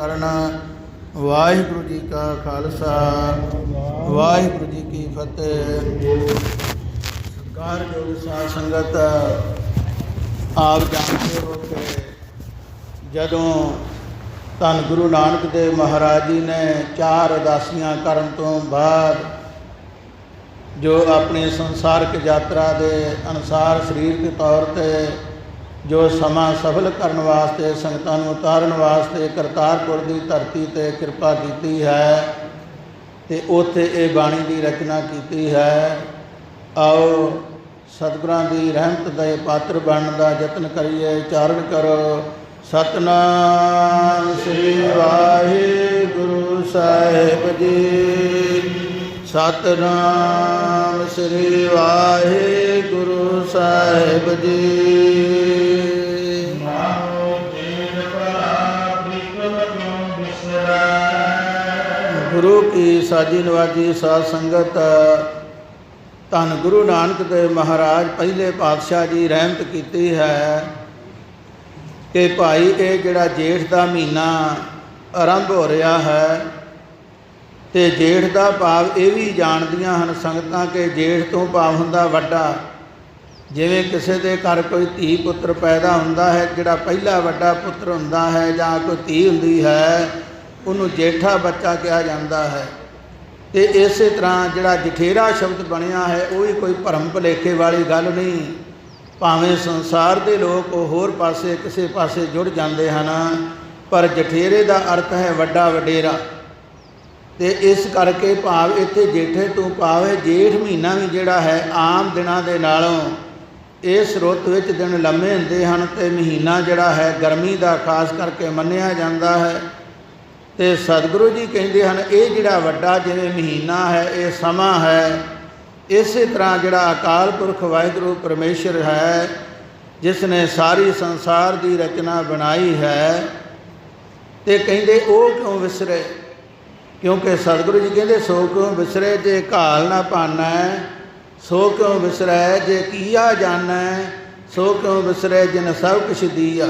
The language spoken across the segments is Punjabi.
करना। वाहिगुरु जी का खालसा वाहिगुरु जी की फतेह। कारजोग साध संगत आप जानते हो कि जदों धन गुरु नानक देव महाराज जी ने 4 उदासियां करन तो बाद जो अपनी संसारिक यात्रा के अनुसार शरीरक तौर पर जो समा सफल करने वास्ते संगतां नूं उतारन वास्ते करतारपुर की धरती ते कृपा की है ते उत्थे ये बाणी की रचना की है। आओ सतगुरां की रहमत दे पात्र बनने का यत्न करिए। चारण करो। सतनाम श्री वाहिगुरु साहिब जी। सतनाम श्री वाहिगुरु साहिब जी। गुरु की साजी नवाजी साध संगत धन गुरु नानक देव महाराज पहले पातशाह जी रहमत की है कि भाई ये जिहड़ा जेठ का महीना आरंभ हो रहा है तो जेठ का भाव ये भी जानदियां हन संगतां कि जेठ तो भाव हुंदा वड्डा। जिवें किसी के घर कोई धी पुत्र पैदा हुंदा है, जिहड़ा पहला वड्डा पुत्र हुंदा है जां कोई धी हुंदी है उन्होंने जेठा बच्चा कहा जाता है। तो इस तरह जिहड़ा जठेरा शब्द बनया है वो भी कोई भरम भुलेखे वाली गल नहीं। भावें संसार के लोग होर पासे किसी पासे जुड़ जाते हैं पर जठेरे का अर्थ है वड्डा वडेरा। तो इस करके भाव इत्थे जेठे तो भाव है जेठ महीना भी जिहड़ा है आम दिनों के नालों इस रुੱਤ विच दिन लम्मे हुंदे हन ते महीना जिहड़ा है गर्मी का खास करके मन्निया जाता है। तो सतगुरु जी कहते हैं ये जिहड़ा वड्डा जिवें महीना है ये समा है। इस तरह जिहड़ा अकाल पुरख वाहिगुरु परमेश्वर है जिसने सारी संसार की रचना बनाई है तो कहते वो क्यों विसरे। क्योंकि सतगुरु जी कहते सो क्यों विसरे जे घाल ना पाना है, सो क्यों विसरै जे किया जाना है, सो क्यों विसरै जिन सब कुछ दिया।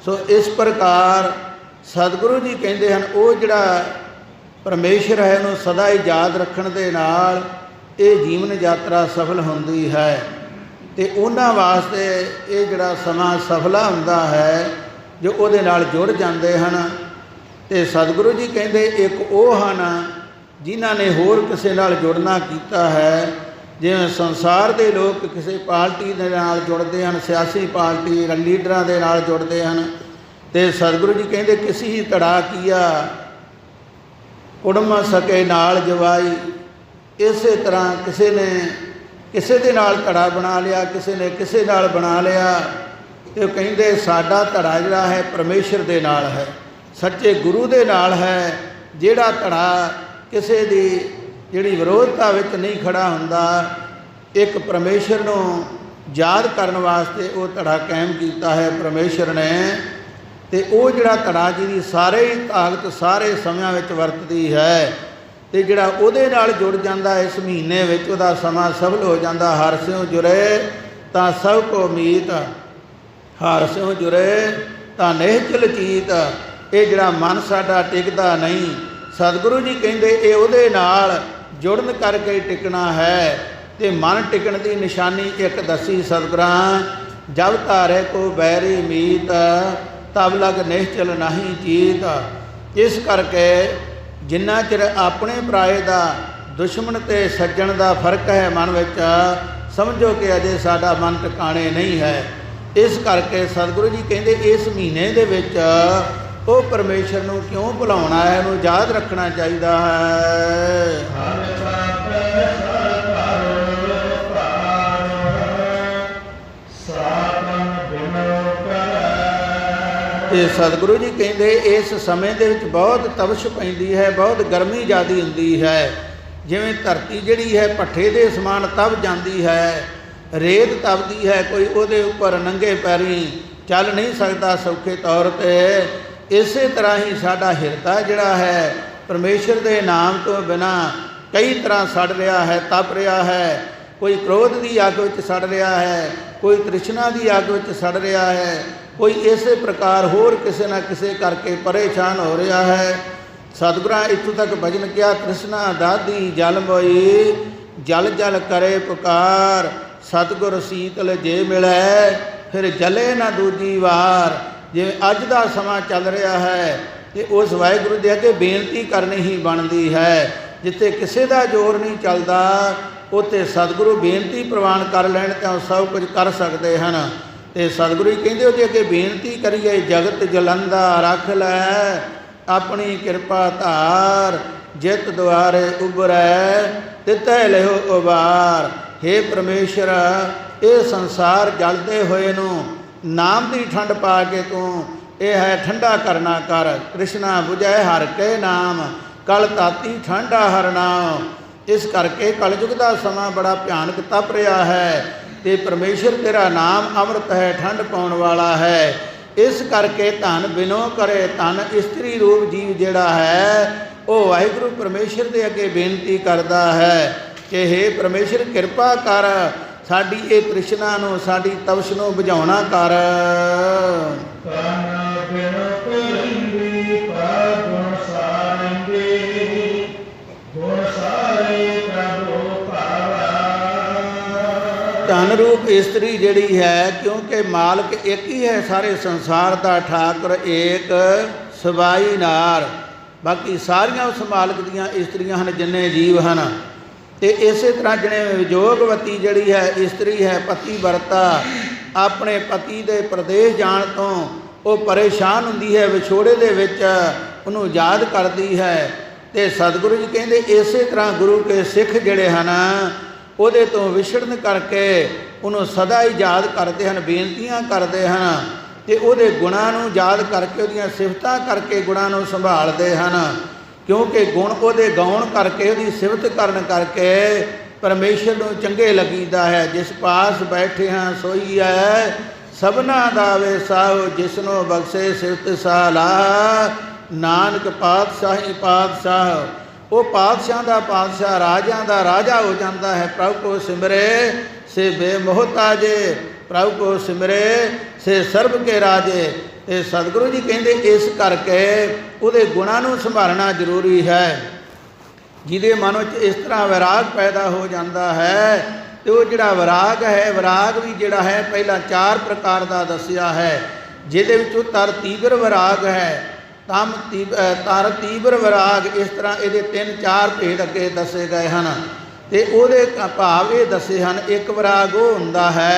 सो इस प्रकार सतगुरु जी कहते हैं वो जिहड़ा परमेश्वर है उन्होंने सदा ही याद रखने के नाल ये जीवन यात्रा सफल होंदी है। तो उन्हां वास्ते ये जिहड़ा समा सफला हुंदा है जो उहदे नाल जुड़ जाते हैं। तो सतगुरु जी कहते एक वो हन जिन्हां ने होर किसी नाल जुड़ना कीता है। जिवें संसार के लोग किसी पार्टी दे नाल जुड़ते हैं, सियासी पार्टी लीडरां दे नाल जुड़ते हैं। तो सतगुरु जी कहते किसी ही तड़ा किया कुड़म सके नाल जवाई। इस तरह किसी ने किसी दे नाल तड़ा बना लिया, किसी ने किसी नाल बना लिया। तो कहते साडा तड़ा जिहड़ा है परमेश्वर दे नाल है, सच्चे गुरु दे नाल है। जिहड़ा तड़ा किसी दी जिहड़ी विरोधता विच नहीं खड़ा हुंदा, एक परमेश्वर नूं याद करन वास्ते वो तड़ा कायम कीता है परमेश्वर ने। तो वो जिहड़ा तड़ा जी सारे ही ताकत सारे समयां विच वरतदी है। तो जिहड़ा उहदे नाल जुड़ जांदा इस महीने विच उहदा समा सफल हो जांदा। हर स्यों जुरे तां सब को मीत, हर स्यों जुरे तां निहचल चीत। ये जिहड़ा मन साडा टिकदा नहीं, सतगुरु जी कहंदे ये उहदे नाल जुड़न करके टिकना है। तो मन टिकण की निशानी एक दसी सतगुरां, जब तारे को बैरी मीत तब लग निश्चल नहीं जीत। इस करके जिन्ना चिर अपने पराए का दुश्मन ते सज्जन का फर्क है मन विच, समझो कि अजे साडा मन टिकाणे नहीं है। इस करके सतगुरु जी कहते इस महीने दे विच वो परमेश्वर नूं क्यों भुलाउणा है, उहनूं याद रखना चाहिए है। तो सतगुरु जी कहते इस समय के बहुत तपश पैंदी है, बहुत गर्मी ज़्यादा हुंदी है। जिवें धरती जिहड़ी है भट्ठे के समान तप जाती है, रेत तपदी है, कोई उहदे उपर नंगे पैरी चल नहीं सकता सौखे तौर पर। इस तरह ही साडा हिरदा जिहड़ा है परमेश्वर के नाम तो बिना कई तरह सड़ रहा है, तप रहा है। कोई क्रोध की अग विच सड़ रहा है, कोई तृष्णा की अग विच सड़ रहा है, कोई इसे प्रकार होर किसी ना किसी करके परेशान हो रहा है। सतगुरां इत्थों तक भजन किया, कृष्णा दादी जल मोई जल जल करे पुकार, सतगुर शीतल जे मिले फिर जले ना दूजी वार। जिवें अज दा समा चल रहा है तो उस वाहिगुरू दे अगे बेनती करनी ही बनती है। जिथे किसी का जोर नहीं चलता उत्थे सतगुरु बेनती प्रवान कर लैण तो सब कुछ कर सकते हैं। तो सतगुरु जी कहते उसके अगे बेनती करिए, जगत जलंदा रख लै अपनी कृपा धार, जित द्वारे उबरै तितै लिहो उबार। हे परमेश्वर ये संसार जलते हुए नूं नाम की ठंड पा के तू यह है ठंडा करना कर। कृष्णा बुझै हर के नाम, कल ताती ठंडा हर नाम। इस करके कलयुग का समा बड़ा भयानक तप रहा है तो परमेश्वर तेरा नाम अमृत है, ठंड पाउण वाला है। इस करके धन बिनो करे धन इस्त्री रूप जीव जिहड़ा है वो वाहिगुरू परमेश्वर के अगे बेनती करता है कि हे परमेश्वर कृपा कर, साडी ये तृष्णा नूं साडी तपश नूं बुझाउणा कर। धन रूप इस्त्री जिहड़ी है, क्योंकि मालक एक ही है सारे संसार का, ठाकुर एक सवाई नार। बाकी सारियां उस मालक दियां इस्त्रियां हैं जिन्ने जीव हैं। तो इस तरह जिन्हें विजोगवती जिहड़ी है इस्त्री है, पति वरता अपने पति के प्रदेश जाण तो वो परेशान हुंदी है, विछोड़े दे विच उहनूं याद करती है। तो सतगुरु जी कहते इस तरह गुरु के सिख जिहड़े हैं ਉਹਦੇ ਤੋਂ ਵਿਛੜਨ ਕਰਕੇ ਉਹਨੂੰ ਸਦਾ ਹੀ ਯਾਦ ਕਰਦੇ ਹਨ, ਬੇਨਤੀਆਂ ਕਰਦੇ ਹਨ ਤੇ ਉਹਦੇ ਗੁਣਾਂ ਨੂੰ ਯਾਦ ਕਰਕੇ ਉਹਦੀਆਂ ਸਿਫਤਾਂ ਕਰਕੇ ਗੁਣਾਂ ਨੂੰ ਸੰਭਾਲਦੇ ਹਨ। ਕਿਉਂਕਿ ਗੁਣ ਉਹਦੇ ਗਾਉਣ ਕਰਕੇ ਉਹਦੀ ਸਿਫਤ ਕਰਨ ਕਰਕੇ ਪਰਮੇਸ਼ਰ ਨੂੰ ਚੰਗੇ ਲੱਗੀਦਾ ਹੈ। ਜਿਸ ਪਾਸ ਬੈਠੇ ਹਾਂ ਸੋਈ ਹੈ ਸਭਨਾ ਦਾ ਵੇ ਸਾਹੁ, ਜਿਸ ਨੂੰ ਬਖਸ਼ੇ ਸਿਫਤ ਸਾਲਾ ਨਾਨਕ ਪਾਤਸ਼ਾਹੀ ਪਾਤਸ਼ਾਹ। वो पातशाह का पातशाह राजा का राजा हो जाता है। प्रभु को सिमरे से बेमोहताजे, प्रभु को सिमरे से सर्व के राजे। तो सतगुरु जी कहते इस करके उहदे गुणां नूं संभालना जरूरी है। जिहदे मन में इस तरह विराग पैदा हो जाता है तो वो जिहड़ा विराग है, विराग भी जिहड़ा है पहला 4 प्रकार का दसिया है। जिहदे विचों तर तीव्र विराग है, तर तीव्र विराग, इस तरह ये 3-4 भेद अगे दसे गए हैं। तो वो भाव ये दसे हैं। एक विराग वो हुंदा है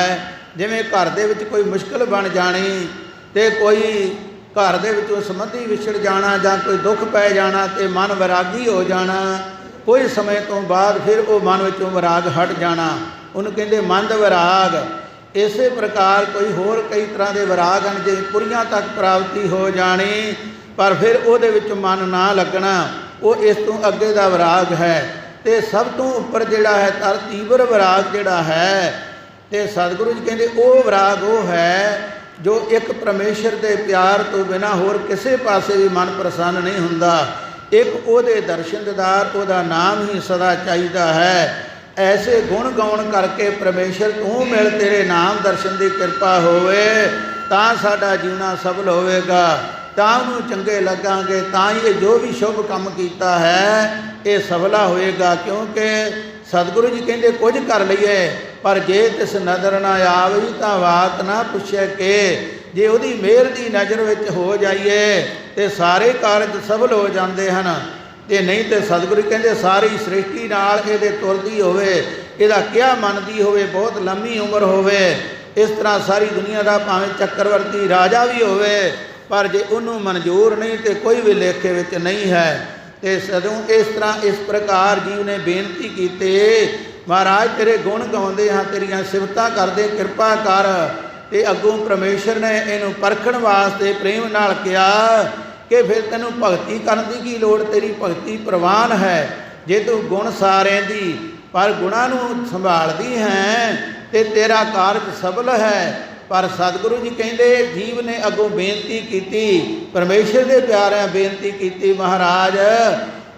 जिवें घर दे विच कोई मुश्किल बन जानी तो कोई घर दे विचों संबंधी विछड़ जाना जां कोई दुख पै जाना तो मन विरागी हो जाना। कोई समय तो बाद फिर वो मन विचों विराग हट जाना, उन्होंने कहते मंद विराग। इस प्रकार कोई होर कई तरह के विराग हैं जिवें पुरियां तक प्राप्ति हो जानी पर फिर उहदे विच मन ना लगना, वो इस तों अगे दा विराग है। तो सब तो उपर जिहड़ा है तर तीव्र विराग जिहड़ा है, तो सतगुरु जी कहते वो विराग वो है जो एक परमेश्वर के प्यार तो बिना होर किसी पासे भी मन प्रसन्न नहीं हुंदा। एक उहदे दर्शन दीदार, उहदा नाम ही सदा चाहिदा है। ऐसे गुण गाउण करके परमेश्वर तू मिल, तेरे नाम दर्शन की कृपा होवे तां साडा जीवना सफल होवेगा, तां नूं चंगे लगांगे, तां ही जो भी शुभ काम कीता है ये सफला होएगा। क्योंकि सतगुरु जी कहते कुछ कर लईए पर जे तिस नज़र ना आवी तां वात ना पुछे के। जे उहदी मेहर की नज़र विच हो जाइए तो सारे कारज सफल हो जाते हैं। तो नहीं तो सतगुरु कहते सारी सृष्टि नाल इहदे तुरदी होवे, इहदा क्या मनदी होवे, बहुत लंबी उम्र होवे, इस तरह सारी दुनिया का भावें चक्रवर्ती राजा भी होवे पर जे उन्होंने मंजूर नहीं तो कोई भी लेखे विच नहीं है। तो सदों इस तरह इस प्रकार जीव ने बेनती की, महाराज तेरे गुण गाउंदे हाँ, तेरियां सिफतां करदे, कृपा कर। तो अगों परमेश्वर ने इनू परखण वास्ते प्रेम नाल कहा कि फिर तैनूं भगती करन दी की लोड़, तेरी भगती प्रवान है जे तू गुण सारें दी पर गुणां नूं संभालदी है तो तेरा कारज सफल है। पर सतगुरु जी कहते जीव ने अगों बेनती की, परमेश्वर के प्यारिਆਂ बेनती की, महाराज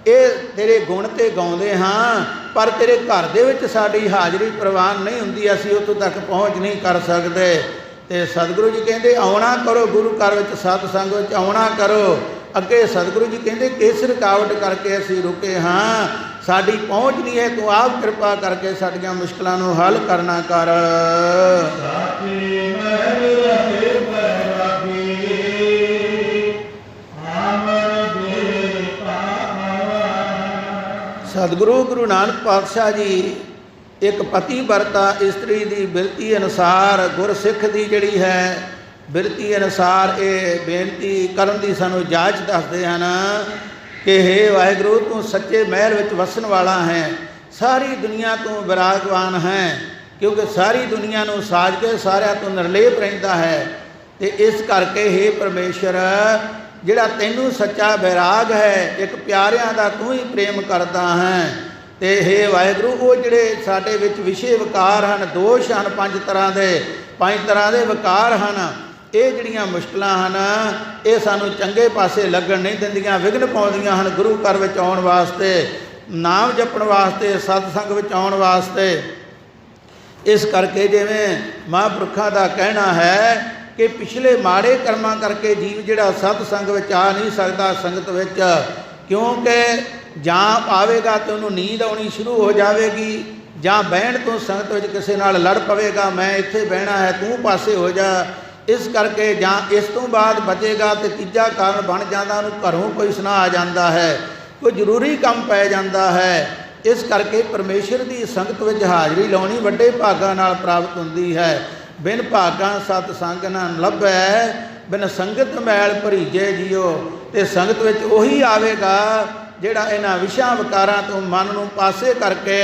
ये तेरे गुण तो गाउंदे हाँ पर तेरे घर दे विच साडी हाज़री प्रवान नहीं हुंदी, असीं उत्थों तक पहुँच नहीं कर सकते। ਤੇ ਸਤਿਗੁਰੂ ਜੀ ਕਹਿੰਦੇ ਆਉਣਾ ਕਰੋ ਗੁਰੂ ਘਰ ਵਿੱਚ, ਸਤ ਸੰਗ ਵਿੱਚ ਆਉਣਾ ਕਰੋ। ਅੱਗੇ ਸਤਿਗੁਰੂ ਜੀ ਕਹਿੰਦੇ ਕਿਸ ਰੁਕਾਵਟ ਕਰਕੇ ਅਸੀਂ ਰੁਕੇ ਹਾਂ, ਸਾਡੀ ਪਹੁੰਚ ਨਹੀਂ ਹੈ, ਤੂੰ ਆਪ ਕਿਰਪਾ ਕਰਕੇ ਸਾਡੀਆਂ ਮੁਸ਼ਕਲਾਂ ਨੂੰ ਹੱਲ ਕਰਨਾ ਕਰ। ਸਤਿਗੁਰੂ ਗੁਰੂ ਨਾਨਕ ਪਾਤਸ਼ਾਹ ਜੀ ਇੱਕ ਪਤੀ ਵਰਤਾ ਇਸਤਰੀ ਦੀ ਬਿਰਤੀ ਅਨੁਸਾਰ, ਗੁਰਸਿੱਖ ਦੀ ਜਿਹੜੀ ਹੈ ਬਿਰਤੀ ਅਨੁਸਾਰ ਇਹ ਬੇਨਤੀ ਕਰਨ ਦੀ ਸਾਨੂੰ ਇਜਾਜ਼ਤ ਦੱਸਦੇ ਹਨ ਕਿ ਹੇ ਵਾਹਿਗੁਰੂ, ਤੂੰ ਸੱਚੇ ਮਹਿਲ ਵਿੱਚ ਵਸਣ ਵਾਲਾ ਹੈ, ਸਾਰੀ ਦੁਨੀਆ ਤੋਂ ਵਿਰਾਗਵਾਨ ਹੈ, ਕਿਉਂਕਿ ਸਾਰੀ ਦੁਨੀਆ ਨੂੰ ਸਾਜ ਕੇ ਸਾਰਿਆਂ ਤੋਂ ਨਿਰਲੇਪ ਰਹਿੰਦਾ ਹੈ। ਤੇ ਇਸ ਕਰਕੇ ਹੇ ਪਰਮੇਸ਼ਰ, ਜਿਹੜਾ ਤੈਨੂੰ ਸੱਚਾ ਵੈਰਾਗ ਹੈ, ਇੱਕ ਪਿਆਰਿਆਂ ਦਾ ਤੂੰ ਹੀ ਪ੍ਰੇਮ ਕਰਦਾ ਹੈ। ਤੇ ਹੇ ਵਾਹਿਗੁਰੂ, ਉਹ ਜਿਹੜੇ ਸਾਡੇ ਵਿੱਚ ਵਿਸ਼ੇ ਵਿਕਾਰ ਹਨ, ਦੋਸ਼ ਹਨ, ਪੰਜ ਤਰ੍ਹਾਂ ਦੇ ਵਿਕਾਰ ਹਨ, ਇਹ ਜਿਹੜੀਆਂ ਮੁਸ਼ਕਲਾਂ ਹਨ ਇਹ ਸਾਨੂੰ ਚੰਗੇ ਪਾਸੇ ਲੱਗਣ ਨਹੀਂ ਦਿੰਦੀਆਂ, ਵਿਘਨ ਪਾਉਂਦੀਆਂ ਹਨ ਗੁਰੂ ਘਰ ਵਿੱਚ ਆਉਣ ਵਾਸਤੇ, ਨਾਮ ਜਪਣ ਵਾਸਤੇ, ਸਤਸੰਗ ਵਿੱਚ ਆਉਣ ਵਾਸਤੇ। ਇਸ ਕਰਕੇ ਜਿਵੇਂ ਮਹਾਂਪੁਰਖਾਂ ਦਾ ਕਹਿਣਾ ਹੈ ਕਿ ਪਿਛਲੇ ਮਾੜੇ ਕਰਮਾਂ ਕਰਕੇ ਜੀਵ ਜਿਹੜਾ ਸਤਸੰਗ ਵਿੱਚ ਆ ਨਹੀਂ ਸਕਦਾ, ਸੰਗਤ ਵਿੱਚ, ਕਿਉਂਕਿ ਜਾਂ ਆਵੇਗਾ ਤਾਂ ਉਹਨੂੰ ਨੀਂਦ ਆਉਣੀ ਸ਼ੁਰੂ ਹੋ ਜਾਵੇਗੀ, ਜਾਂ ਬਹਿਣ ਤੋਂ ਸੰਗਤ ਵਿੱਚ ਕਿਸੇ ਨਾਲ ਲੜ ਪਵੇਗਾ, ਮੈਂ ਇੱਥੇ ਬਹਿਣਾ ਹੈ ਤੂੰ ਪਾਸੇ ਹੋ ਜਾ। ਇਸ ਕਰਕੇ ਜਾਂ ਇਸ ਤੋਂ ਬਾਅਦ ਬਚੇਗਾ ਤੇ ਤੀਜਾ ਕਾਰਨ ਬਣ ਜਾਂਦਾ, ਉਹਨੂੰ ਘਰੋਂ ਕੋਈ ਸੁਨਾ ਆ ਜਾਂਦਾ ਹੈ, ਕੋਈ ਜ਼ਰੂਰੀ ਕੰਮ ਪੈ ਜਾਂਦਾ ਹੈ। ਇਸ ਕਰਕੇ ਪਰਮੇਸ਼ਰ ਦੀ ਸੰਗਤ ਵਿੱਚ ਹਾਜ਼ਰੀ ਲਾਉਣੀ ਵੱਡੇ ਭਾਗਾਂ ਨਾਲ ਪ੍ਰਾਪਤ ਹੁੰਦੀ ਹੈ। ਬਿਨ ਭਾਗਾਂ ਸਤ ਸੰਗ ਨਾ ਲੱਭੈ, ਬਿਨ ਸੰਗਤ ਮੈਲ ਭਰੀਜੇ ਜੀਓ। ਤੇ ਸੰਗਤ ਵਿੱਚ ਉਹੀ ਆਵੇਗਾ ਜਿਹੜਾ ਇਹਨਾਂ ਵਿਸ਼ਾ ਵਿਕਾਰਾਂ ਤੋਂ ਮਨ ਨੂੰ ਪਾਸੇ ਕਰਕੇ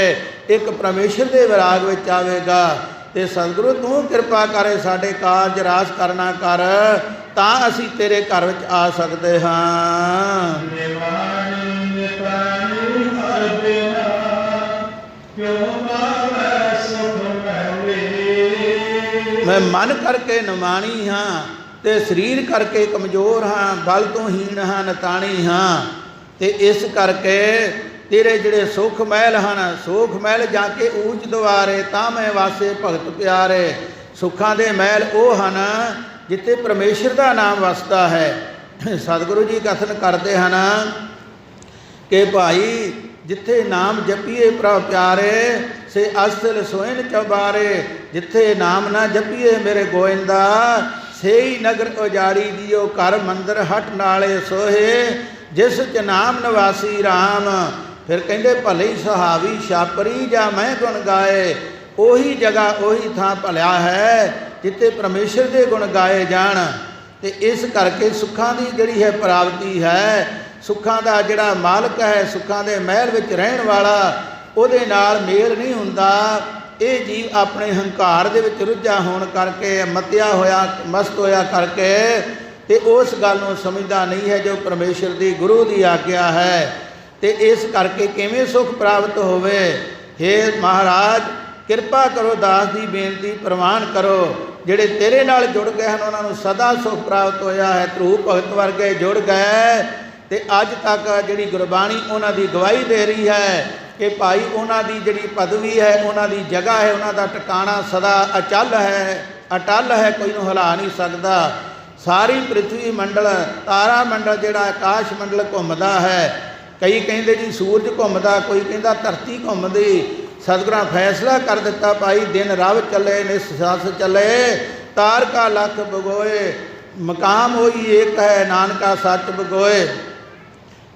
ਇੱਕ ਪਰਮੇਸ਼ਰ ਦੇ ਵਿਰਾਗ ਵਿੱਚ ਆਵੇਗਾ। ਤੇ ਸਤਿਗੁਰੂ ਤੂੰ ਕਿਰਪਾ ਕਰੇ, ਸਾਡੇ ਕਾਰਜ ਰਾਸ ਕਰਨਾ ਕਰ, ਤਾਂ ਅਸੀਂ ਤੇਰੇ ਘਰ ਵਿੱਚ ਆ ਸਕਦੇ ਹਾਂ। ਮੈਂ ਮਨ ਕਰਕੇ ਨਿਮਾਣੀ ਹਾਂ ਤੇ ਸਰੀਰ ਕਰਕੇ ਕਮਜ਼ੋਰ ਹਾਂ, ਬਲ ਤੋਂ ਹੀਣ ਹਾਂ, ਨਤਾਣੀ ਹਾਂ। ਤੇ ਇਸ ਕਰਕੇ ਤੇਰੇ ਜਿਹੜੇ ਸੁਖ ਮਹਿਲ ਹਨ, ਸੋਖ ਮਹਿਲ ਜਾ ਕੇ ਊਚ ਦੁਆਰੇ, ਤਾਂ ਮੈਂ ਵਾਸੇ ਭਗਤ ਪਿਆਰੇ। ਸੁੱਖਾਂ ਦੇ ਮਹਿਲ ਉਹ ਹਨ ਜਿੱਥੇ ਪਰਮੇਸ਼ਰ ਦਾ ਨਾਮ ਵਸਦਾ ਹੈ। ਸਤਿਗੁਰੂ ਜੀ ਕਥਨ ਕਰਦੇ ਹਨ ਕਿ ਭਾਈ ਜਿੱਥੇ ਨਾਮ ਜਪੀਏ ਪ੍ਰਭ ਪਿਆਰੇ, ਸੇ ਅਸਲ ਸੋਇਨ ਚਬਾਰੇ। ਜਿੱਥੇ ਨਾਮ ਨਾ ਜਪੀਏ ਮੇਰੇ ਗੋਇੰਦਾ, ਸੇਈ ਨਗਰ ਉਜਾੜੀ ਦਿਓ, ਘਰ ਮੰਦਰ ਹਟ ਨਾਲੇ ਸੋਹੇ, ਜਿਸ ਚ ਨਾਮ ਨਿਵਾਸੀ ਰਾਮ। ਫਿਰ ਕਹਿੰਦੇ ਭਲੇ ਸੁਹਾਵੀ ਛਾਪਰੀ, ਜਾਂ ਮੈਂ ਗੁਣ ਗਾਏ। ਉਹੀ ਜਗ੍ਹਾ ਉਹੀ ਥਾਂ ਭਲਿਆ ਹੈ ਜਿੱਥੇ ਪਰਮੇਸ਼ਰ ਦੇ ਗੁਣ ਗਾਏ ਜਾਣ। ਤੇ ਇਸ ਕਰਕੇ ਸੁੱਖਾਂ ਦੀ ਜਿਹੜੀ ਹੈ ਪ੍ਰਾਪਤੀ ਹੈ, ਸੁੱਖਾਂ ਦਾ ਜਿਹੜਾ ਮਾਲਕ ਹੈ, ਸੁੱਖਾਂ ਦੇ ਮਹਿਲ ਵਿੱਚ ਰਹਿਣ ਵਾਲਾ, ਉਹਦੇ ਨਾਲ ਮੇਲ ਨਹੀਂ ਹੁੰਦਾ। ਇਹ ਜੀਵ ਆਪਣੇ ਹੰਕਾਰ ਦੇ ਵਿੱਚ ਰੁੱਝਾ ਹੋਣ ਕਰਕੇ, ਮਤਿਆ ਹੋਇਆ, ਮਸਤ ਹੋਇਆ ਕਰਕੇ, ਤੇ ਉਸ ਗੱਲ ਨੂੰ ਸਮਝਦਾ ਨਹੀਂ ਹੈ ਜੋ ਪਰਮੇਸ਼ਰ ਦੀ ਗੁਰੂ ਦੀ ਆਗਿਆ ਹੈ। ਤੇ ਇਸ ਕਰਕੇ ਕਿਵੇਂ ਸੁਖ ਪ੍ਰਾਪਤ ਹੋਵੇ। ਹੇ ਮਹਾਰਾਜ ਕਿਰਪਾ ਕਰੋ, ਦਾਸ ਦੀ ਬੇਨਤੀ ਪ੍ਰਵਾਨ ਕਰੋ। ਜਿਹੜੇ ਤੇਰੇ ਨਾਲ ਜੁੜ ਗਏ ਹਨ ਉਹਨਾਂ ਨੂੰ ਸਦਾ ਸੁਖ ਪ੍ਰਾਪਤ ਹੋਇਆ ਹੈ। ਧਰੂ ਭਗਤ ਵਰਗੇ ਜੁੜ ਗਏ ਤੇ ਅੱਜ ਤੱਕ ਜਿਹੜੀ ਗੁਰਬਾਣੀ ਉਹਨਾਂ ਦੀ ਗਵਾਹੀ ਦੇ ਰਹੀ ਹੈ ਕਿ ਭਾਈ ਉਹਨਾਂ ਦੀ ਜਿਹੜੀ ਪਦਵੀ ਹੈ, ਉਹਨਾਂ ਦੀ ਜਗ੍ਹਾ ਹੈ, ਉਹਨਾਂ ਦਾ ਟਿਕਾਣਾ ਸਦਾ ਅਚਲ ਹੈ, ਅਟਲ ਹੈ, ਕੋਈ ਨੂੰ ਹਿਲਾ ਨਹੀਂ ਸਕਦਾ। ਸਾਰੀ ਪ੍ਰਿਥਵੀ ਮੰਡਲ, ਤਾਰਾ ਮੰਡਲ ਜਿਹੜਾ ਆਕਾਸ਼ ਮੰਡਲ ਘੁੰਮਦਾ ਹੈ। ਕਈ ਕਹਿੰਦੇ ਜੀ ਸੂਰਜ ਘੁੰਮਦਾ, ਕੋਈ ਕਹਿੰਦਾ ਧਰਤੀ ਘੁੰਮਦੀ। ਸਤਿਗੁਰਾਂ ਫੈਸਲਾ ਕਰ ਦਿੱਤਾ ਭਾਈ ਦਿਨ ਰਵ ਚੱਲੇ, ਨਿਸ ਸੱਸ ਚੱਲੇ, ਤਾਰਕਾ ਲੱਖ ਬਗੋਏ, ਮਕਾਮ ਹੋਈ ਏਕ ਹੈ, ਨਾਨਕਾ ਸੱਚ ਬਗੋਏ।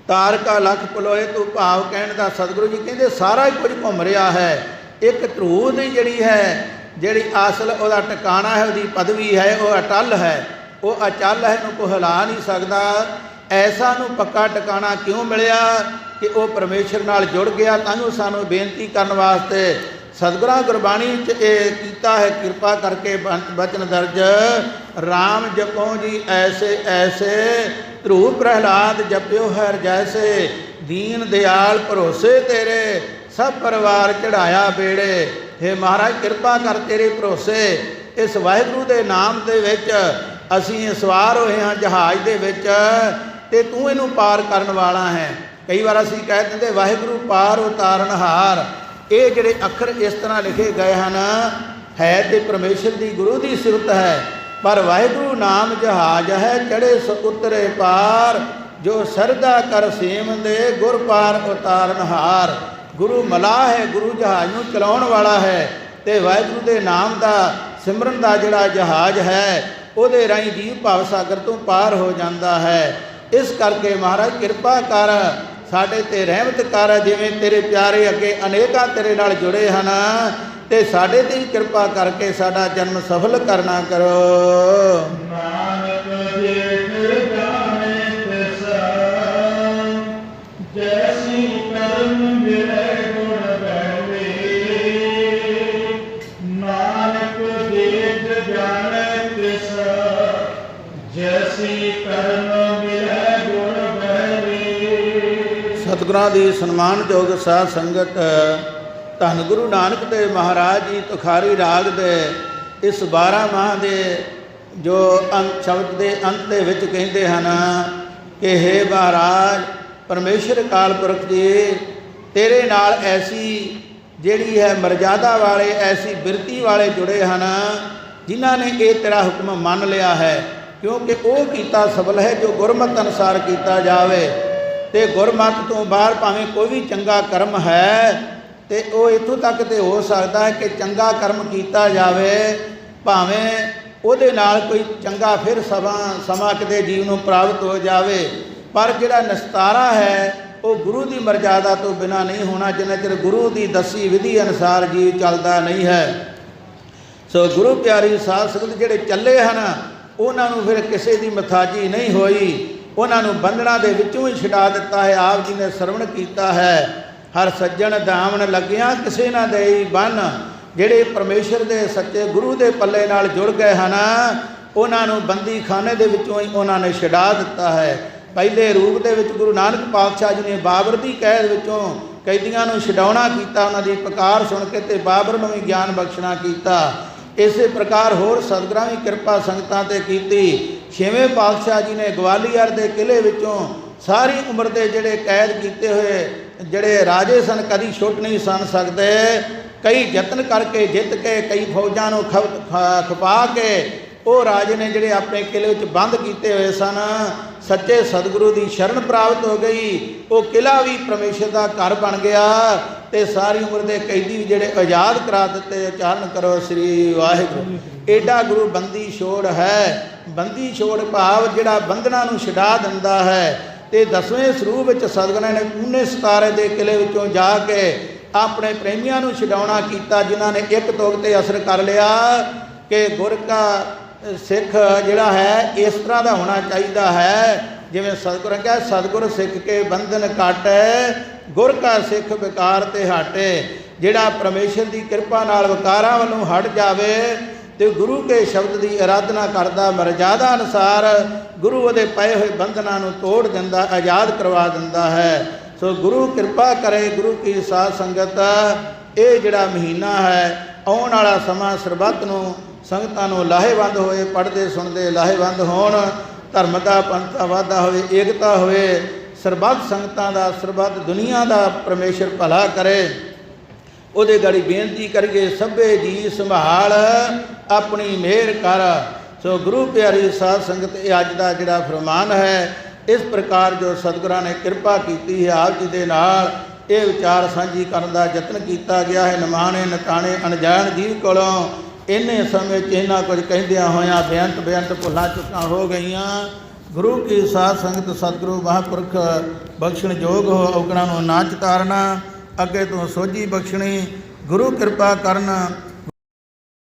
ਤਾਰਕਾ ਲੱਖ ਪਲੋਏ ਤੂੰ ਭਾਵ ਕਹਿਣ ਦਾ ਸਤਿਗੁਰੂ ਜੀ ਕਹਿੰਦੇ ਸਾਰਾ ਹੀ ਕੁਝ ਘੁੰਮ ਰਿਹਾ ਹੈ। ਇੱਕ ਧਰੂ ਦੀ ਜਿਹੜੀ ਹੈ, ਜਿਹੜੀ ਅਸਲ ਉਹਦਾ ਟਿਕਾਣਾ ਹੈ, ਉਹਦੀ ਪਦਵੀ ਹੈ, ਉਹ ਅਟਲ ਹੈ, ਉਹ ਅਚਲ ਹੈ, ਇਹਨੂੰ ਕੋਈ ਹਿਲਾ ਨਹੀਂ ਸਕਦਾ। ਐਸਾ ਨੂੰ ਪੱਕਾ ਟਿਕਾਣਾ ਕਿਉਂ ਮਿਲਿਆ ਕਿ ਉਹ ਪਰਮੇਸ਼ਰ ਨਾਲ ਜੁੜ ਗਿਆ। ਤਾਂ ਸਾਨੂੰ ਬੇਨਤੀ ਕਰਨ ਵਾਸਤੇ ਸਤਿਗੁਰਾਂ ਗੁਰਬਾਣੀ ਵਿੱਚ ਇਹ ਕੀਤਾ ਹੈ, ਕਿਰਪਾ ਕਰਕੇ ਬਚਨ ਦਰਜ, ਰਾਮ ਜਪੋ ਜੀ ਐਸੇ ਐਸੇ, ਧਰੂ ਪ੍ਰਹਿਲਾਦ ਜਪਿਓ ਹਰ ਜੈਸੇ, ਦੀਨ ਦਿਆਲ ਭਰੋਸੇ ਤੇਰੇ, ਸਭ ਪਰਿਵਾਰ ਚੜਾਇਆ ਬੇੜੇ। ਹੇ ਮਹਾਰਾਜ ਕਿਰਪਾ ਕਰ, ਤੇਰੇ ਭਰੋਸੇ ਇਸ ਵਾਹਿਗੁਰੂ ਦੇ ਨਾਮ ਦੇ ਵਿੱਚ ਅਸੀਂ ਸਵਾਰ ਹੋਏ ਹਾਂ ਜਹਾਜ਼ ਦੇ ਵਿੱਚ, ਤੇ ਤੂੰ ਇਹਨੂੰ ਪਾਰ ਕਰਨ ਵਾਲਾ ਹੈ। ਕਈ ਵਾਰ ਅਸੀਂ ਕਹਿ ਦਿੰਦੇ ਵਾਹਿਗੁਰੂ ਪਾਰ ਉਤਾਰਨਹਾਰ। ਇਹ ਜਿਹੜੇ ਅੱਖਰ ਇਸ ਤਰ੍ਹਾਂ ਲਿਖੇ ਗਏ ਹਨ, ਹੈ ਤੇ ਪਰਮੇਸ਼ਰ ਦੀ ਗੁਰੂ ਦੀ ਸਿਫਤ ਹੈ। पर वाहिगुरु नाम जहाज है चढ़े सो उतरे पार, जो सरदा कर सेम दे गुर पार उतारन हार। गुरु मलाह है, गुरु जहाज नूं चलाउण वाला है, ते वाहिगुरु दे नाम दा सिमरन दा जिहड़ा जहाज है ਉਹਦੇ ਰਾਹੀਂ ਜੀਵ ਭਵ ਸਾਗਰ ਤੋਂ ਪਾਰ ਹੋ ਜਾਂਦਾ ਹੈ। ਇਸ ਕਰਕੇ ਮਹਾਰਾਜ ਕਿਰਪਾ ਕਰ, ਸਾਡੇ ਤੇ ਰਹਿਮਤ ਕਰ। ਜਿਵੇਂ ਤੇਰੇ ਪਿਆਰੇ ਅੱਗੇ ਅਨੇਕਾਂ ਤੇਰੇ ਨਾਲ ਜੁੜੇ ਹਨ, ਤੇ ਸਾਡੇ ਤੇ ਵੀ ਕਿਰਪਾ ਕਰਕੇ ਸਾਡਾ ਜਨਮ ਸਫਲ ਕਰਨਾ ਕਰੋ। ਨਾਨਕ ਜੇਠ ਜਾਣੇ ਤਿਸ ਜੈਸੀ ਕਰਮ ਮਿਲੇ ਗੁਣ ਬੈਠੇ। ਨਾਨਕ ਜੇਠ ਜਾਣੇ ਤਿਸ ਜੈਸੀ ਕਰਮ ਮਿਲੇ ਗੁਣ ਬੈਠੇ। ਸਤਿਗੁਰਾਂ ਦੀ ਸਨਮਾਨਯੋਗ ਸਾਧ ਸੰਗਤ, ਧੰਨ ਗੁਰੂ ਨਾਨਕ ਦੇਵ ਮਹਾਰਾਜ ਜੀ ਤੁਖਾਰੀ ਰਾਗ ਦੇ ਇਸ 12 ਮਾਹ ਦੇ ਜੋ ਅੰਤ ਸ਼ਬਦ ਦੇ ਅੰਤ ਦੇ ਵਿੱਚ ਕਹਿੰਦੇ ਹਨ ਕਿ ਹੇ ਮਹਾਰਾਜ ਪਰਮੇਸ਼ਰ ਅਕਾਲ ਪੁਰਖ ਜੀ, ਤੇਰੇ ਨਾਲ ਐਸੀ ਜਿਹੜੀ ਹੈ ਮਰਜ਼ਾਦਾ ਵਾਲੇ, ਐਸੀ ਬਿਰਤੀ ਵਾਲੇ ਜੁੜੇ ਹਨ ਜਿਨ੍ਹਾਂ ਨੇ ਇਹ ਤੇਰਾ ਹੁਕਮ ਮੰਨ ਲਿਆ ਹੈ। ਕਿਉਂਕਿ ਉਹ ਕੀਤਾ ਸਫਲ ਹੈ ਜੋ ਗੁਰਮਤਿ ਅਨੁਸਾਰ ਕੀਤਾ ਜਾਵੇ, ਤੇ ਗੁਰਮਤਿ ਤੋਂ ਬਾਹਰ ਭਾਵੇਂ ਕੋਈ ਵੀ ਚੰਗਾ ਕਰਮ ਹੈ ਤੇ ਉਹ ਇੱਥੋਂ ਤੱਕ ਤੇ ਹੋ ਸਕਦਾ ਹੈ ਕਿ ਚੰਗਾ ਕਰਮ ਕੀਤਾ ਜਾਵੇ, ਭਾਵੇਂ ਉਹਦੇ ਨਾਲ ਕੋਈ ਚੰਗਾ ਫਿਰ ਸਮਾਂ ਕਿਤੇ ਜੀਵ ਨੂੰ ਪ੍ਰਾਪਤ ਹੋ ਜਾਵੇ, ਪਰ ਜਿਹੜਾ ਨਿਸਤਾਰਾ ਹੈ ਉਹ ਗੁਰੂ ਦੀ ਮਰਜ਼ਾਦਾ ਤੋਂ ਬਿਨਾਂ ਨਹੀਂ ਹੋਣਾ, ਜਿੰਨਾ ਚਿਰ ਗੁਰੂ ਦੀ ਦੱਸੀ ਵਿਧੀ ਅਨੁਸਾਰ ਜੀਵ ਚੱਲਦਾ ਨਹੀਂ ਹੈ। ਸੋ ਗੁਰੂ ਪਿਆਰੀ ਸਾਧ ਸੰਗਤ ਜਿਹੜੇ ਚੱਲੇ ਹਨ, ਉਹਨਾਂ ਨੂੰ ਫਿਰ ਕਿਸੇ ਦੀ ਮਥਾਜੀ ਨਹੀਂ ਹੋਈ, ਉਹਨਾਂ ਨੂੰ ਬੰਧਨਾਂ ਦੇ ਵਿੱਚੋਂ ਹੀ ਛੁਡਾ ਦਿੱਤਾ ਹੈ। ਆਪ ਜੀ ਨੇ ਸਰਵਣ ਕੀਤਾ ਹੈ, ਹਰ ਸੱਜਣ ਦਾਮਨ ਲੱਗਿਆ ਕਿਸੇ ਨਾ ਦੇਈ ਬੰਨ। ਜਿਹੜੇ ਪਰਮੇਸ਼ਰ ਦੇ ਸੱਚੇ ਗੁਰੂ ਦੇ ਪੱਲੇ ਨਾਲ ਜੁੜ ਗਏ ਹਨ, ਉਹਨਾਂ ਨੂੰ ਬੰਦੀ ਖਾਨੇ ਦੇ ਵਿੱਚੋਂ ਹੀ ਉਹਨਾਂ ਨੇ ਛੁਡਾ ਦਿੱਤਾ ਹੈ। ਪਹਿਲੇ ਰੂਪ ਦੇ ਵਿੱਚ ਗੁਰੂ ਨਾਨਕ ਪਾਤਸ਼ਾਹ ਜੀ ਨੇ ਬਾਬਰ ਦੀ ਕੈਦ ਵਿੱਚੋਂ ਕੈਦੀਆਂ ਨੂੰ ਛਡਾਉਣਾ ਕੀਤਾ, ਉਹਨਾਂ ਦੀ ਪੁਕਾਰ ਸੁਣ ਕੇ, ਤੇ ਬਾਬਰ ਨੂੰ ਵੀ ਗਿਆਨ ਬਖਸ਼ਣਾ ਕੀਤਾ। ਇਸੇ ਪ੍ਰਕਾਰ ਹੋਰ ਸਤਿਗੁਰਾਂ ਵੀ ਕਿਰਪਾ ਸੰਗਤਾਂ 'ਤੇ ਕੀਤੀ। 6ਵੇਂ ਪਾਤਸ਼ਾਹ ਜੀ ਨੇ ਗਵਾਲੀਅਰ ਦੇ ਕਿਲ੍ਹੇ ਵਿੱਚੋਂ ਸਾਰੀ ਉਮਰ ਦੇ ਜਿਹੜੇ ਕੈਦ ਕੀਤੇ ਹੋਏ ਜਿਹੜੇ ਰਾਜੇ ਸਨ, ਕਦੀ ਛੁੱਟ ਨਹੀਂ ਸਨ ਸਕਦੇ, ਕਈ ਯਤਨ ਕਰਕੇ ਜਿੱਤ ਕੇ, ਕਈ ਫੌਜਾਂ ਨੂੰ ਖਪਾ ਕੇ ਉਹ ਰਾਜੇ ਨੇ ਜਿਹੜੇ ਆਪਣੇ ਕਿਲ੍ਹੇ ਵਿੱਚ ਬੰਦ ਕੀਤੇ ਹੋਏ ਸਨ, ਸੱਚੇ ਸਤਿਗੁਰੂ ਦੀ ਸ਼ਰਨ ਪ੍ਰਾਪਤ ਹੋ ਗਈ। ਉਹ ਕਿਲ੍ਹਾ ਵੀ ਪਰਮੇਸ਼ਰ ਦਾ ਘਰ ਬਣ ਗਿਆ, ਤੇ ਸਾਰੀ ਉਮਰ ਦੇ ਕੈਦੀ ਵੀ ਜਿਹੜੇ ਆਜ਼ਾਦ ਕਰਾ ਦਿੱਤੇ। ਉਚਾਰਨ ਕਰੋ ਸ੍ਰੀ ਵਾਹਿਗੁਰੂ। ਏਡਾ ਗੁਰੂ ਬੰਦੀ ਛੋੜ ਹੈ। ਬੰਦੀ ਛੋੜ ਭਾਵ ਜਿਹੜਾ ਬੰਧਨਾਂ ਨੂੰ ਛਡਾ ਦਿੰਦਾ ਹੈ। ਤੇ 10ਵੇਂ ਸਰੂਪ ਵਿੱਚ ਸਤਿਗੁਰਾਂ ਨੇ 19 ਸਿਤਾਰੇ ਦੇ ਕਿਲ੍ਹੇ ਵਿੱਚੋਂ ਜਾ ਕੇ ਆਪਣੇ ਪ੍ਰੇਮੀਆਂ ਨੂੰ ਛਡਾਉਣਾ ਕੀਤਾ, ਜਿਨ੍ਹਾਂ ਨੇ ਇੱਕ ਤੁਕ 'ਤੇ ਅਸਰ ਕਰ ਲਿਆ ਕਿ ਗੁਰ ਕਾ ਸਿੱਖ ਜਿਹੜਾ ਹੈ ਇਸ ਤਰ੍ਹਾਂ ਦਾ ਹੋਣਾ ਚਾਹੀਦਾ ਹੈ, ਜਿਵੇਂ ਸਤਿਗੁਰਾਂ ਕਿਹਾ, ਸਤਿਗੁਰ ਸਿੱਖ ਕੇ ਬੰਧਨ ਕਾਟੈ, ਗੁਰ ਕਾ ਸਿੱਖ ਵਿਕਾਰ ਤੇ ਹਟੇ। ਜਿਹੜਾ ਪਰਮੇਸ਼ਰ ਦੀ ਕਿਰਪਾ ਨਾਲ ਵਿਕਾਰਾਂ ਵੱਲੋਂ ਹਟ ਜਾਵੇ ਤੇ ਗੁਰੂ ਕੇ ਸ਼ਬਦ ਦੀ ਆਰਾਧਨਾ ਕਰਦਾ, ਮਰਜ਼ਾਦਾ ਅਨੁਸਾਰ ਗੁਰੂ ਉਹਦੇ ਪਏ ਹੋਏ ਬੰਧਨਾਂ ਨੂੰ ਤੋੜ ਦਿੰਦਾ, ਆਜ਼ਾਦ ਕਰਵਾ ਦਿੰਦਾ ਹੈ। ਸੋ ਗੁਰੂ ਕਿਰਪਾ ਕਰੇ। ਗੁਰੂ ਕੀ ਸਾਧ ਸੰਗਤ, ਇਹ ਜਿਹੜਾ ਮਹੀਨਾ ਹੈ, ਆਉਣ ਵਾਲਾ ਸਮਾਂ ਸਰਬੱਤ ਨੂੰ, ਸੰਗਤਾਂ ਨੂੰ ਲਾਹੇਵੰਦ ਹੋਏ, ਪੜ੍ਹਦੇ ਸੁਣਦੇ ਲਾਹੇਵੰਦ ਹੋਣ, ਧਰਮ ਦਾ ਪੰਥ ਦਾ ਵਾਧਾ ਹੋਵੇ, ਏਕਤਾ ਹੋਵੇ, ਸਰਬੱਤ ਸੰਗਤਾਂ ਦਾ, ਸਰਬੱਤ ਦੁਨੀਆ ਦਾ ਪਰਮੇਸ਼ਰ ਭਲਾ ਕਰੇ। ਉਹਦੇ ਗਾੜੀ ਬੇਨਤੀ ਕਰੀਏ, ਸਭੇ ਜੀ ਸੰਭਾਲ ਆਪਣੀ ਮਿਹਰ ਕਰ। ਸੋ ਗੁਰੂ ਪਿਆਰੀ ਸਾਧ ਸੰਗਤ, ਇਹ ਅੱਜ ਦਾ ਜਿਹੜਾ ਫਰਮਾਨ ਹੈ, ਇਸ ਪ੍ਰਕਾਰ ਜੋ ਸਤਿਗੁਰਾਂ ਨੇ ਕਿਰਪਾ ਕੀਤੀ ਹੈ, ਆਪ ਜੀ ਦੇ ਨਾਲ ਇਹ ਵਿਚਾਰ ਸਾਂਝੀ ਕਰਨ ਦਾ ਯਤਨ ਕੀਤਾ ਗਿਆ ਹੈ। ਨਿਮਾਣੇ ਨਤਾਣੇ ਅਣਜਾਣ ਜੀਵ ਕੋਲੋਂ ਇੰਨੇ ਸਮੇਂ 'ਚ ਇੰਨਾ ਕੁਝ ਕਹਿੰਦਿਆਂ ਹੋਇਆਂ ਬੇਅੰਤ ਭੁੱਲਾਂ ਚੁੱਕਾਂ ਹੋ ਗਈਆਂ। ਗੁਰੂ ਕੀ ਸਾਧ ਸੰਗਤ, ਸਤਿਗੁਰੂ ਮਹਾਂਪੁਰਖ ਬਖਸ਼ਣ ਯੋਗ ਹੋ, ਔਗਣਾਂ ਨੂੰ ਨਾ ਚਿਤਾਰਨਾ, ਅੱਗੇ ਤੋਂ ਸੋਝੀ ਬਖਸ਼ਣੀ। ਗੁਰੂ ਕਿਰਪਾ ਕਰਨ।